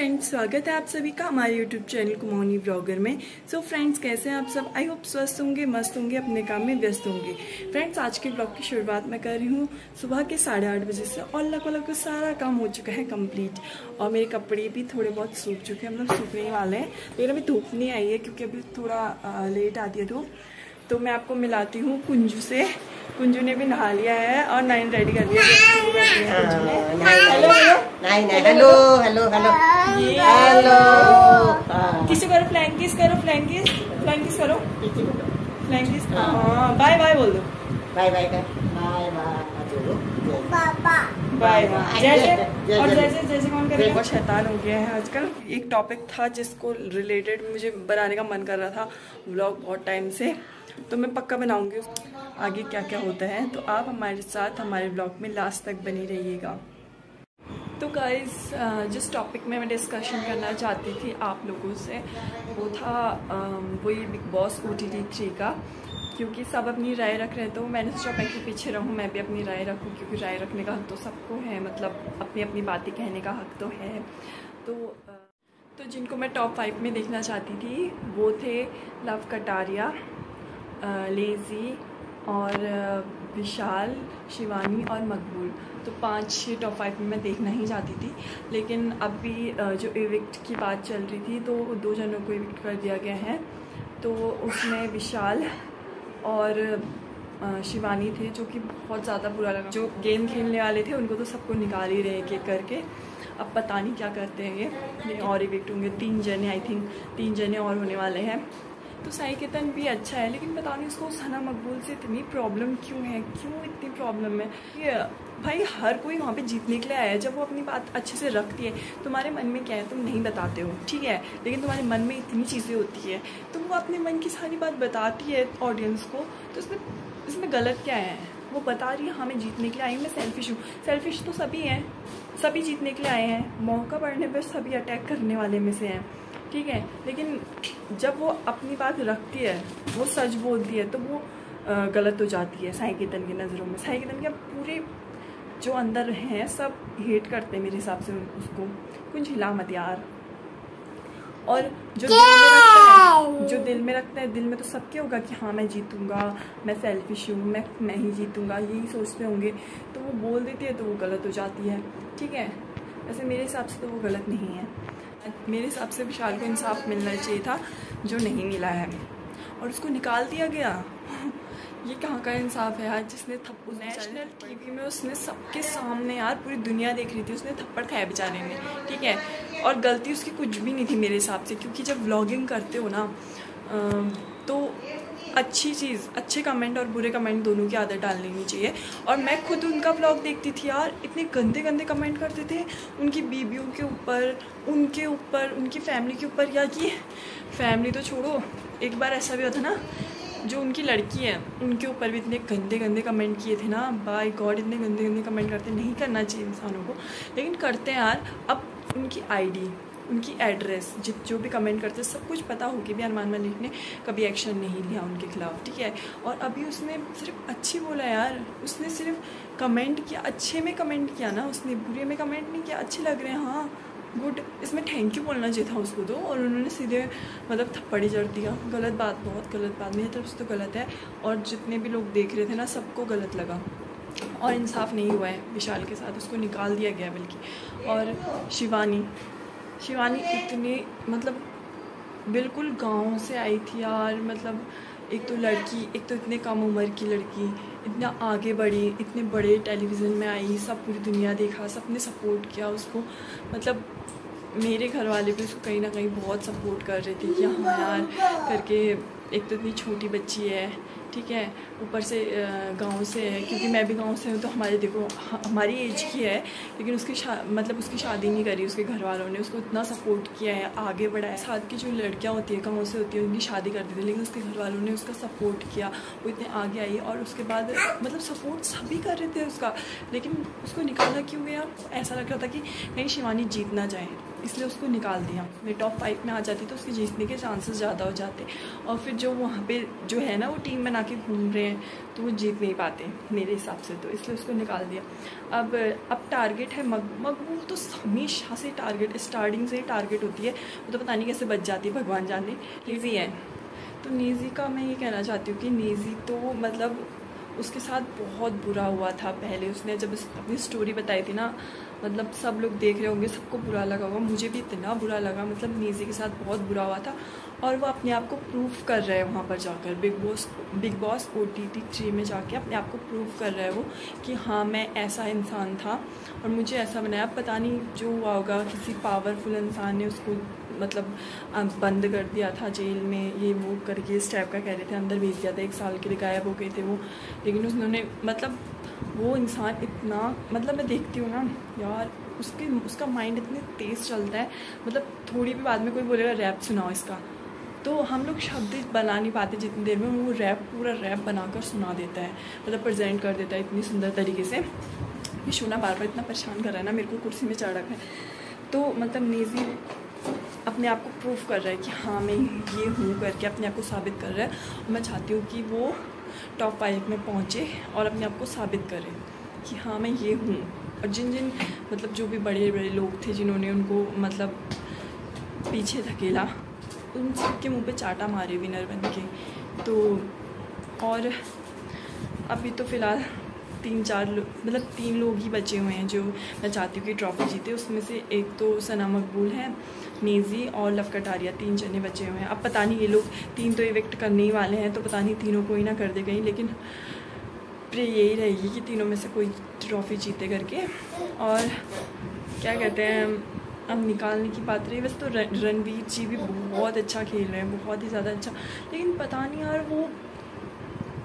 Friends, स्वागत है आप सभी का हमारे यूट्यूब चैनल कुमाऊनी ब्लॉगर में। सो फ्रेंड्स, कैसे हैं आप सब? आई होप स्वस्थ होंगे, मस्त होंगे, अपने काम में व्यस्त होंगे। फ्रेंड्स, आज के ब्लॉग की शुरुआत मैं कर रही हूँ सुबह के 8:30 बजे से और लगभग सारा काम हो चुका है कंप्लीट और मेरे कपड़े भी थोड़े बहुत सूख चुके हैं, मतलब सूखने ही वाले हैं। लेकिन अभी धूप नहीं आई है क्योंकि अभी थोड़ा लेट आती है धूप। तो मैं आपको मिलाती हूँ कुंजू से। कुंजू ने भी नहा लिया है और नाइन रेडी कर लिया है। हेलो हेलो हेलो हेलो किसी करो फ्लैंकिस करो, फ्लैंकिस फ्लैंकिस करो, फ्लैंकिस। हाँ, बाय बाय बोल दो। Bye bye bye bye bye. जैसे और जैसे जैसे कौन करेगा, बहुत शैतान हो गया है आजकल। एक टॉपिक था जिसको रिलेटेड मुझे बनाने का मन कर रहा था व्लॉग बहुत टाइम से, तो मैं पक्का बनाऊंगी आगे क्या क्या होता है। तो आप हमारे साथ हमारे ब्लॉग में लास्ट तक बनी रहिएगा। तो गाइस, जिस टॉपिक में मैं डिस्कशन करना चाहती थी आप लोगों से वो था वही बिग बॉस OTT 3 का, क्योंकि सब अपनी राय रख रहे हैं। तो मैंने सोचा मैं कि पीछे रहूँ, मैं भी अपनी राय रखूँ, क्योंकि राय रखने का हक तो सबको है, मतलब अपनी अपनी बातें कहने का हक तो है। तो जिनको मैं टॉप 5 में देखना चाहती थी वो थे लव कटारिया, लेज़ी और विशाल, शिवानी और मकबूल। तो 5 टॉप 5 में मैं देखना ही चाहती थी। लेकिन अभी जो इविक्ट की बात चल रही थी तो 2 जनों को इविक्ट कर दिया गया है। तो उसमें विशाल और शिवानी थे, जो कि बहुत ज़्यादा बुरा लगा। जो गेम खेलने वाले थे उनको तो सबको निकाल ही रहे एक करके। अब पता नहीं क्या करते हैं ये और इविक्ट होंगे 3 जने, आई थिंक 3 जने और होने वाले हैं। तो साई केतन भी अच्छा है, लेकिन पता नहीं उसको सना मकबूल से इतनी प्रॉब्लम क्यों है, क्यों इतनी प्रॉब्लम है। ये भाई हर कोई वहाँ पे जीतने के लिए आया है। जब वो अपनी बात अच्छे से रखती है, तुम्हारे मन में क्या है तुम नहीं बताते हो, ठीक है, लेकिन तुम्हारे मन में इतनी चीज़ें होती है तो वो अपने मन की सारी बात बताती है ऑडियंस को। तो इसमें गलत क्या है? वो बता रही है हाँ मैं जीतने के लिए आई हूँ, मैं सेल्फिश हूँ। सेल्फिश तो सभी हैं, सभी जीतने के लिए आए हैं, मौका पड़ने पर सभी अटैक करने वाले में से हैं, ठीक है। लेकिन जब वो अपनी बात रखती है, वो सच बोलती है, तो वो गलत हो जाती है साई केतन की नज़रों में। साई केतन के पूरे जो अंदर हैं सब हेट करते हैं मेरे हिसाब से उसको। कुछ हिला मत यार। और जो दिल में रखता है, दिल में तो सबके होगा कि हाँ मैं जीतूंगा, मैं सेल्फिश हूँ, मैं ही जीतूंगा, यही सोचते होंगे। तो वो बोल देती है तो वो गलत हो जाती है, ठीक है। वैसे मेरे हिसाब से तो वो गलत नहीं है। मेरे हिसाब से विशाल को इंसाफ मिलना चाहिए था, जो नहीं मिला है और उसको निकाल दिया गया। ये कहाँ का इंसाफ है यार, जिसने नेशनल टीवी में उसने सबके सामने, यार पूरी दुनिया देख रही थी, उसने थप्पड़ खाया बेचारे ने, ठीक है। और गलती उसकी कुछ भी नहीं थी मेरे हिसाब से, क्योंकि जब व्लॉगिंग करते हो ना तो अच्छी चीज़, अच्छे कमेंट और बुरे कमेंट दोनों की आदत डाल लेनी चाहिए। और मैं खुद उनका व्लॉग देखती थी यार, इतने गंदे गंदे कमेंट करते थे उनकी बीवियों के ऊपर, उनके ऊपर, उनकी फैमिली के ऊपर। या कि फैमिली तो छोड़ो, एक बार ऐसा भी होता ना, जो उनकी लड़की है उनके ऊपर भी इतने गंदे गंदे कमेंट किए थे ना। बाय गॉड, इतने गंदे गंदे कमेंट करते, नहीं करना चाहिए इंसानों को, लेकिन करते हैं यार। अब उनकी ID, उनकी एड्रेस, जो भी कमेंट करते सब कुछ पता हो के भी अरमान मलिक ने कभी एक्शन नहीं लिया उनके खिलाफ, ठीक है। और अभी उसने सिर्फ अच्छी बोला यार, उसने सिर्फ कमेंट किया, अच्छे में कमेंट किया ना उसने, बुरे में कमेंट नहीं किया। अच्छे लग रहे हैं, हाँ गुड, इसमें थैंक यू बोलना चाहिए था उसको तो, और उन्होंने सीधे मतलब थप्पड़ ही जड़ दिया। गलत बात, बहुत गलत बात, मेरी तरफ से तो गलत है। और जितने भी लोग देख रहे थे ना सबको गलत लगा और इंसाफ नहीं हुआ है विशाल के साथ, उसको निकाल दिया गया बल्कि। और शिवानी इतनी मतलब बिल्कुल गांव से आई थी यार, मतलब एक तो लड़की, एक तो इतने कम उम्र की लड़की, इतना आगे बढ़ी, इतने बड़े टेलीविज़न में आई, सब पूरी दुनिया देखा, सबने सपोर्ट किया उसको। मतलब मेरे घर वाले भी उसको कहीं ना कहीं बहुत सपोर्ट कर रहे थे कि हाँ यार करके। एक तो इतनी छोटी बच्ची है, ठीक है, ऊपर से गांव से है, क्योंकि मैं भी गांव से हूँ। तो हमारे देखो हमारी एज की है, लेकिन उसकी शादी नहीं करी, उसके घर वालों ने उसको इतना सपोर्ट किया है, आगे बढ़ाया। साथ की जो लड़कियाँ होती हैं गाँव से होती है, उनकी शादी कर दी थी, लेकिन उसके घर वालों ने उसका सपोर्ट किया, वो इतने आगे आई। और उसके बाद मतलब सपोर्ट सभी कर रहे थे उसका, लेकिन उसको निकाला क्यों गया? ऐसा लग रहा था कि कहीं शिवानी जीत ना जाए, इसलिए उसको निकाल दिया। मैं टॉप 5 में आ जाती तो उसके जीतने के चांसेस ज़्यादा हो जाते, और फिर जो वहाँ पे जो है ना वो टीम बना के घूम रहे हैं तो वो जीत नहीं पाते मेरे हिसाब से, तो इसलिए उसको निकाल दिया। अब टारगेट है मकबूल, तो हमेशा से टारगेट, स्टार्टिंग से ही टारगेट होती है, वो तो पता नहीं कैसे बच जाती है, भगवान जाने। नेजी है तो नेजी का मैं ये कहना चाहती हूँ कि नेजी तो मतलब उसके साथ बहुत बुरा हुआ था पहले। उसने जब अपनी स्टोरी बताई थी ना, मतलब सब लोग देख रहे होंगे, सबको बुरा लगा होगा, मुझे भी इतना बुरा लगा, मतलब नेजी के साथ बहुत बुरा हुआ था। और वो अपने आप को प्रूव कर रहा है वहाँ पर जाकर, बिग बॉस OTT 3 में जाके अपने आप को प्रूव कर रहा है वो कि हाँ मैं ऐसा इंसान था और मुझे ऐसा बनाया। पता नहीं जो हुआ होगा, किसी पावरफुल इंसान ने उसको मतलब बंद कर दिया था जेल में, ये वो करके इस टाइप का कह रहे थे, अंदर भेज दिया था, 1 साल के लिए गायब हो गए थे वो। लेकिन उन्होंने मतलब वो इंसान इतना, मतलब मैं देखती हूँ ना यार, उसका माइंड इतने तेज़ चलता है, मतलब थोड़ी भी बाद में कोई बोलेगा रैप सुनाओ इसका, तो हम लोग शब्द बना नहीं पाते जितनी देर में, वो पूरा रैप बनाकर सुना देता है, मतलब प्रेजेंट कर देता है इतनी सुंदर तरीके से। ये शोना बार बार इतना परेशान कर रहा है ना मेरे को, कुर्सी में चढ़ रखा है। तो मतलब नेजी अपने आप को प्रूव कर रहा है कि हाँ मैं ये हूँ करके, अपने आप को साबित कर रहा है। और मैं चाहती हूँ कि वो टॉप 5 में पहुँचे और अपने आप को साबित करे कि हाँ मैं ये हूँ। और जिन मतलब जो भी बड़े बड़े लोग थे जिन्होंने उनको मतलब पीछे धकेला, उन सबके मुंह पे चाटा मारे विनर बन के। तो और अभी तो फ़िलहाल 3 लोग ही बचे हुए हैं जो मैं चाहती हूँ कि ट्रॉफी जीते। उसमें से एक तो सना मकबूल है, नेजी और लव कटारिया, 3 जने बचे हुए हैं। अब पता नहीं ये लोग 3 तो इवेक्ट करने ही वाले हैं, तो पता नहीं तीनों को ही ना कर दे कहीं, लेकिन प्रे यही रहेगी कि तीनों में से कोई ट्रॉफी जीते करके। और क्या कहते हैं, अब निकालने की बात रही, वैसे तो रणवीर जी भी बहुत अच्छा खेल रहे हैं, बहुत ही ज़्यादा अच्छा, लेकिन पता नहीं यार वो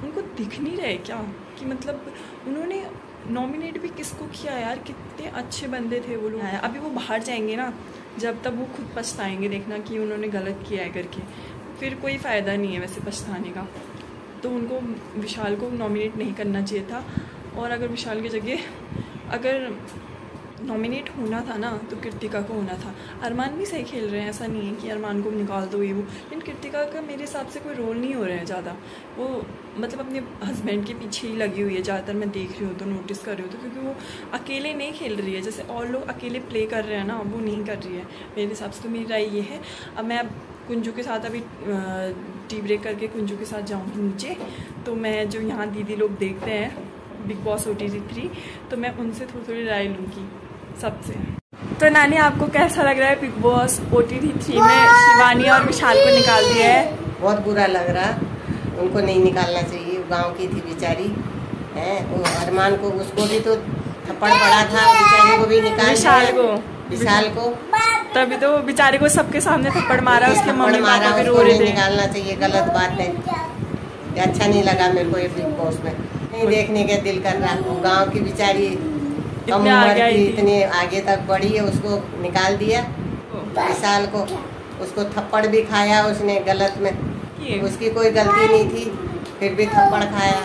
उनको दिख नहीं रहे क्या कि मतलब उन्होंने नॉमिनेट भी किसको किया यार, कितने अच्छे बंदे थे वो लोग। अभी वो बाहर जाएंगे ना, जब तक वो खुद पछताएंगे, देखना कि उन्होंने गलत किया है करके, फिर कोई फ़ायदा नहीं है वैसे पछताने का। तो उनको विशाल को नॉमिनेट नहीं करना चाहिए था, और अगर विशाल की जगह अगर नॉमिनेट होना था ना तो कृतिका को होना था। अरमान भी सही खेल रहे हैं, ऐसा नहीं है कि अरमान को निकाल दो ये वो, लेकिन कृतिका का मेरे हिसाब से कोई रोल नहीं हो रहा है ज़्यादा। वो मतलब अपने हस्बैंड के पीछे ही लगी हुई है ज़्यादातर, मैं देख रही हूँ तो, नोटिस कर रही हूँ तो, क्योंकि वो अकेले नहीं खेल रही है जैसे और लोग अकेले प्ले कर रहे हैं ना, वो नहीं कर रही है मेरे हिसाब से। तो मेरी राय ये है, अब मैं कुंजू के साथ अभी टी ब्रेक करके कुंजू के साथ जाऊँगी नीचे, तो मैं जो यहाँ दीदी लोग देखते हैं बिग बॉस OTT 3, तो मैं उनसे थोड़ी राय लूँगी सबसे। तो नानी आपको कैसा लग रहा है बिग बॉस OTT 3 में शिवानी और विशाल को निकाल दिया है? बहुत बुरा लग रहा, उनको नहीं निकालना चाहिए, गांव की थी बेचारी है। वो अरमान को, उसको भी तो थप्पड़ पड़ा था, बेचारे को भी निकाल, विशाल को तभी तो बेचारे को सबके सामने थप्पड़ मारा, उसके मम्मी पापा भी रो रहे थे। निकालना चाहिए, गलत बात है, अच्छा नहीं लगा मेरे को ये बिग बॉस में, नहीं देखने के दिल कर रहा। गाँव की बेचारी कम उम्र की इतने आगे तक बढ़ी है, उसको निकाल दिया। विशाल को, उसको थप्पड़ भी खाया उसने गलत में, उसकी कोई गलती नहीं थी फिर भी थप्पड़ खाया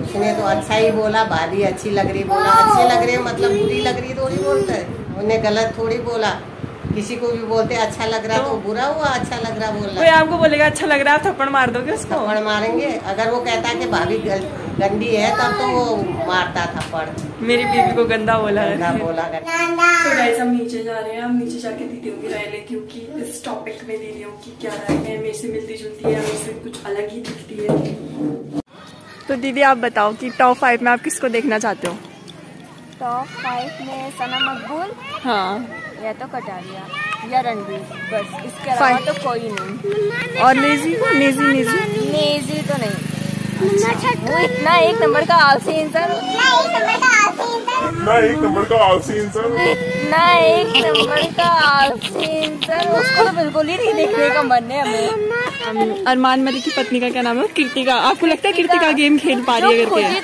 उसने। तो अच्छा ही बोला, भाभी अच्छी लग रही बोला, अच्छी लग रही है मतलब बुरी लग रही थोड़ी बोलते है, उन्हें गलत थोड़ी बोला। किसी को भी बोलते अच्छा लग रहा तो बुरा हुआ, अच्छा लग रहा बोल रहा। कोई आपको बोलेगा अच्छा लग रहा है, थप्पड़ मार दोगे उसको? थप्पड़ मारेंगे, अगर वो कहता कि भाभी गंदी है तब तो वो मारता थप्पड़। मेरी बीवी को गंदा बोला है। तो गाइस हम नीचे जा रहे हैं, हम नीचे जाके दीदियों की राय लेती हूँ कि इस टॉपिक में दीदियों की क्या राय है, मेरे से मिलती जुलती है, मेरे से कुछ अलग ही दिखती है। तो दीदी आप बताओ कि टॉप 5 में आप किसको देखना चाहते हो? टॉप 5 में सना मकबूल, हाँ, या तो कटारिया या रणवीर, बस इसके अलावा तो कोई नहीं। और नेजी तो नहीं, वो इतना 1 नंबर का आलसी इंसान, इतना 1 नंबर का आलसी इंसान, उसको तो बिल्कुल ही नहीं देखने का मन है हमें। अरमान मलिक की पत्नी का क्या नाम है? कृतिका। आपको लगता है कृतिका गेम खेल पा रही है करके?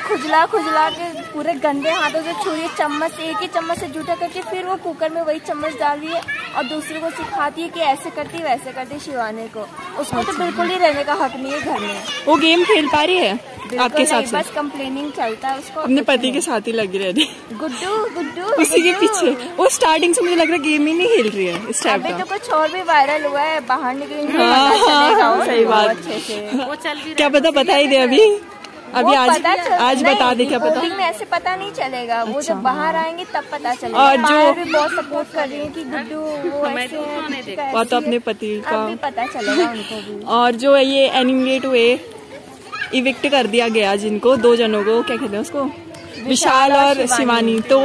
खुजला के पूरे गंदे हाथों से छुरी चम्मच, एक ही चम्मच से जूठा करके फिर वो कुकर में वही चम्मच डाल रही है और दूसरे को सिखाती है कि ऐसे करती वैसे करती। शिवानी को, उसको तो बिल्कुल ही रहने का हक नहीं है घर में। वो गेम खेल पा रही है? आपके हिसाब से? बस कंप्लेनिंग चलता है उसको। अपने पति के साथ ही लगी रहती गुड्डू गुड्डू उसी के पीछे। वो स्टार्टिंग से मुझे लग रहा है गेम ही नहीं खेल रही है इस टाइप का। अभी तो कुछ और भी वायरल हुआ है, बाहर निकलेंगे सही बात। अच्छे से वो चल भी क्या पता बता ही दे अभी आज बता दे। क्या पता में ऐसे पता नहीं चलेगा। वो जब बाहर आएंगे तब पता चलेगा। और जो भी बहुत सपोर्ट कर रही है कि गुड्डू वो ऐसे वो तो अपने पति का पता चलेगा उनको भी। और जो ये एनिमेट हुए इविक्ट कर दिया गया जिनको 2 जनों को, क्या कहते हैं उसको, विशाल और शिवानी, तो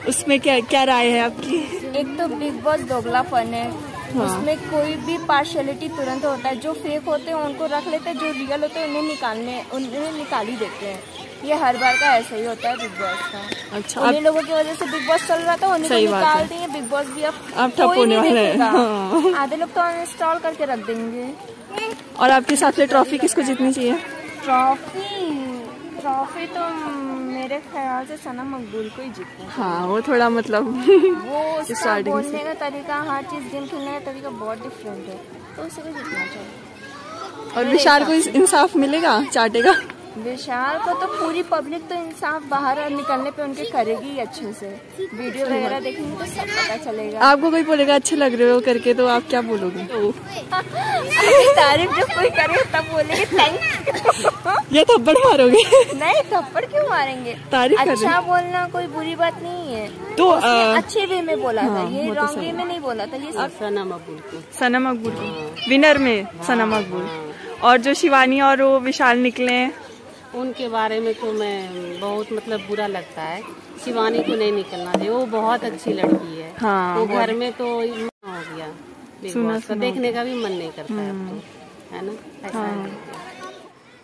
उसमें क्या राय है आपकी? एक तो बिग बॉस दोगलापन है। हाँ। उसमें कोई भी पार्शियलिटी तुरंत होता है। जो फेक होते हैं उनको रख लेते हैं, जो रियल होते हैं उन्हें निकाल ही देते हैं। ये हर बार का ऐसा ही होता है बिग बॉस का। अच्छा, उन्हीं लोगों की वजह से बिग बॉस चल रहा था, उन्हीं को निकाल देंगे। बिग बॉस भी अब ठप होने वाला है। हाँ। आधे लोग तो अनइंस्टॉल करके रख देंगे। और आपके हिसाब से ट्रॉफी किसको जीतनी चाहिए? ट्रॉफी तो मेरे ख्याल से सना मकबूल को ही जीतना। हाँ, वो थोड़ा मतलब वो उसका बोलने का तरीका, हर चीज गेम खेलने का तरीका बहुत डिफरेंट है, तो उसे भी जीतना चाहिए। और विशाल को इंसाफ मिलेगा, चाटेगा? विशाल को तो पूरी पब्लिक तो इंसाफ बाहर निकलने पे उनके करेगी अच्छे से। वीडियो वगैरह देखेंगे तो सब पता चलेगा। आपको कोई बोलेगा अच्छे लग रहे हो करके, तो आप क्या बोलोगे? तारीफ जब कोई करे तब बोलेंगे थैंक। ये थप्पड़ मारोगे? नहीं, थप्पड़ क्यों मारेंगे? तारीफ अच्छा बोलना कोई बुरी बात नहीं है। तो अच्छे वे में बोला था, ये रॉन्ग वे में नहीं बोला था। ये सना मकबूल को विनर में सना मकबूल। और जो शिवानी और वो विशाल निकले, उनके बारे में तो मैं बहुत मतलब बुरा लगता है। शिवानी को नहीं निकलना चाहिए, वो बहुत अच्छी लड़की है। हाँ, वो घर में तो हो गया, सुना देखने का भी मन नहीं करता है अब तो, है ना, ऐसा है।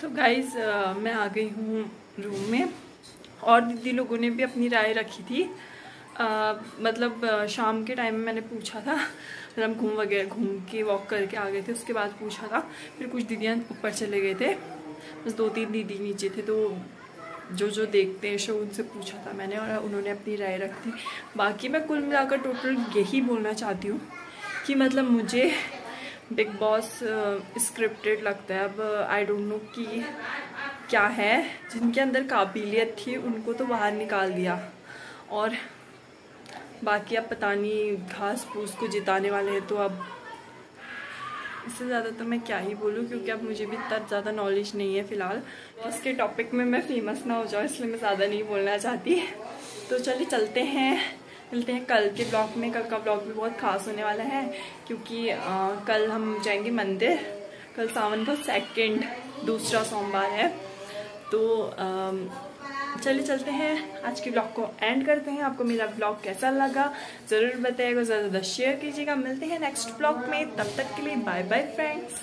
तो गाइज मैं आ गई हूँ रूम में, और दीदी लोगों ने भी अपनी राय रखी थी। मतलब शाम के टाइम में मैंने पूछा था, मतलब घूम के वॉक करके आ गए थे, उसके बाद पूछा था। फिर कुछ दीदियाँ ऊपर चले गए थे, बस 2-3 दीदी नीचे थे, तो जो देखते हैं शो उनसे पूछा था मैंने, और उन्होंने अपनी राय रखी। बाकी मैं कुल मिलाकर टोटल यही बोलना चाहती हूँ कि मतलब मुझे बिग बॉस स्क्रिप्टेड लगता है। अब आई डोंट नो कि क्या है, जिनके अंदर काबिलियत थी उनको तो बाहर निकाल दिया, और बाकी अब पता नहीं घास फूस को जिताने वाले हैं। तो अब इससे ज़्यादा तो मैं क्या ही बोलूँ, क्योंकि अब मुझे भी इतना ज़्यादा नॉलेज नहीं है फ़िलहाल। इसके टॉपिक में मैं फेमस ना हो जाऊँ, इसलिए मैं ज़्यादा नहीं बोलना चाहती। तो चलिए चलते हैं, मिलते हैं कल के ब्लॉग में। कल का ब्लॉग भी बहुत खास होने वाला है, क्योंकि कल हम जाएंगे मंदिर। कल सावन का दूसरा सोमवार है। तो चलिए चलते हैं, आज के ब्लॉग को एंड करते हैं। आपको मेरा ब्लॉग कैसा लगा ज़रूर बताइएगा, ज़्यादा शेयर कीजिएगा। मिलते हैं नेक्स्ट ब्लॉग में, तब तक के लिए बाय बाय फ्रेंड्स।